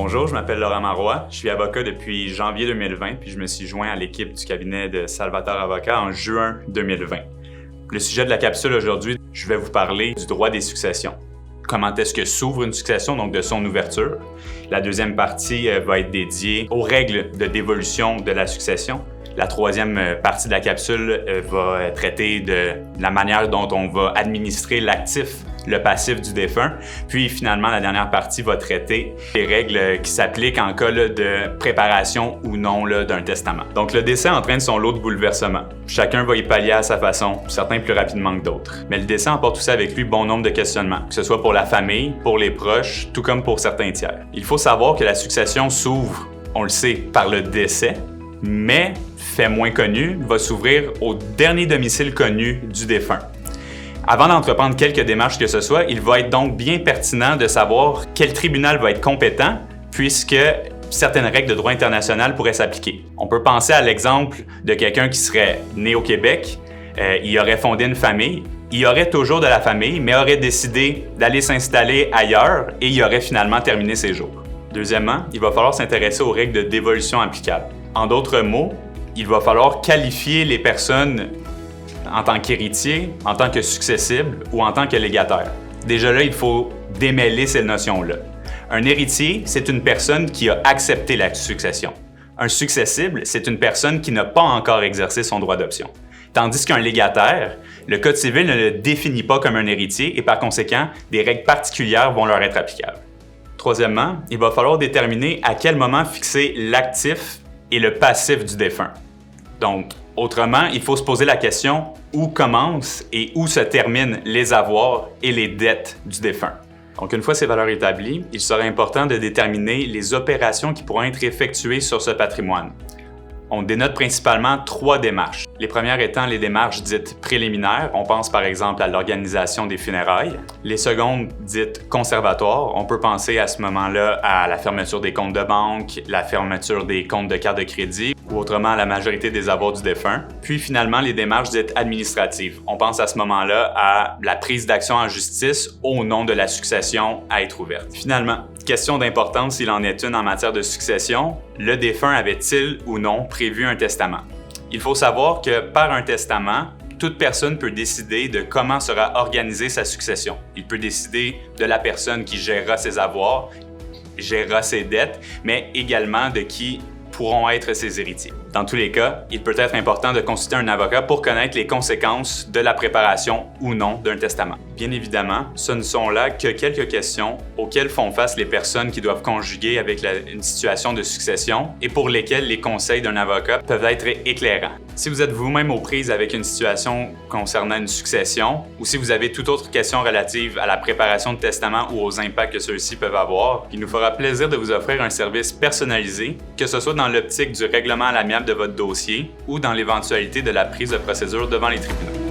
Bonjour, je m'appelle Laurent Marois, je suis avocat depuis janvier 2020 puis je me suis joint à l'équipe du cabinet de Salvatore Avocat en juin 2020. Le sujet de la capsule aujourd'hui, je vais vous parler du droit des successions. Comment est-ce que s'ouvre une succession, donc de son ouverture. La deuxième partie va être dédiée aux règles de dévolution de la succession. La troisième partie de la capsule va traiter de la manière dont on va administrer l'actif, le passif du défunt. Puis finalement, la dernière partie va traiter des règles qui s'appliquent en cas de préparation ou non d'un testament. Donc le décès entraîne son lot de bouleversements. Chacun va y pallier à sa façon, certains plus rapidement que d'autres. Mais le décès emporte aussi avec lui bon nombre de questionnements, que ce soit pour la famille, pour les proches, tout comme pour certains tiers. Il faut savoir que la succession s'ouvre, on le sait, par le décès, mais, fait moins connu, va s'ouvrir au dernier domicile connu du défunt. Avant d'entreprendre quelque démarche que ce soit, il va être donc bien pertinent de savoir quel tribunal va être compétent, puisque certaines règles de droit international pourraient s'appliquer. On peut penser à l'exemple de quelqu'un qui serait né au Québec, il aurait fondé une famille, il aurait toujours de la famille, mais aurait décidé d'aller s'installer ailleurs et il aurait finalement terminé ses jours. Deuxièmement, il va falloir s'intéresser aux règles de dévolution applicables. En d'autres mots, il va falloir qualifier les personnes en tant qu'héritiers, en tant que successibles ou en tant que légataires. Déjà là, il faut démêler ces notions-là. Un héritier, c'est une personne qui a accepté la succession. Un successible, c'est une personne qui n'a pas encore exercé son droit d'option. Tandis qu'un légataire, le Code civil ne le définit pas comme un héritier et par conséquent, des règles particulières vont leur être applicables. Troisièmement, il va falloir déterminer à quel moment fixer l'actif et le passif du défunt. Donc, autrement, il faut se poser la question où commencent et où se terminent les avoirs et les dettes du défunt. Donc, une fois ces valeurs établies, il sera important de déterminer les opérations qui pourront être effectuées sur ce patrimoine. On dénote principalement 3 démarches. Les premières étant les démarches dites préliminaires, on pense par exemple à l'organisation des funérailles. Les secondes dites conservatoires, on peut penser à ce moment-là à la fermeture des comptes de banque, la fermeture des comptes de carte de crédit ou autrement à la majorité des avoirs du défunt. Puis finalement les démarches dites administratives. On pense à ce moment-là à la prise d'action en justice au nom de la succession à être ouverte. Finalement, question d'importance s'il en est une en matière de succession, le défunt avait-il ou non prévu un testament? Il faut savoir que par un testament, toute personne peut décider de comment sera organisée sa succession. Il peut décider de la personne qui gérera ses avoirs, gérera ses dettes, mais également de qui pourront être ses héritiers. Dans tous les cas, il peut être important de consulter un avocat pour connaître les conséquences de la préparation ou non d'un testament. Bien évidemment, ce ne sont là que quelques questions auxquelles font face les personnes qui doivent conjuguer avec une situation de succession et pour lesquelles les conseils d'un avocat peuvent être éclairants. Si vous êtes vous-même aux prises avec une situation concernant une succession ou si vous avez toute autre question relative à la préparation de testament ou aux impacts que ceux-ci peuvent avoir, il nous fera plaisir de vous offrir un service personnalisé, que ce soit dans l'optique du règlement à l'amiable de votre dossier ou dans l'éventualité de la prise de procédure devant les tribunaux.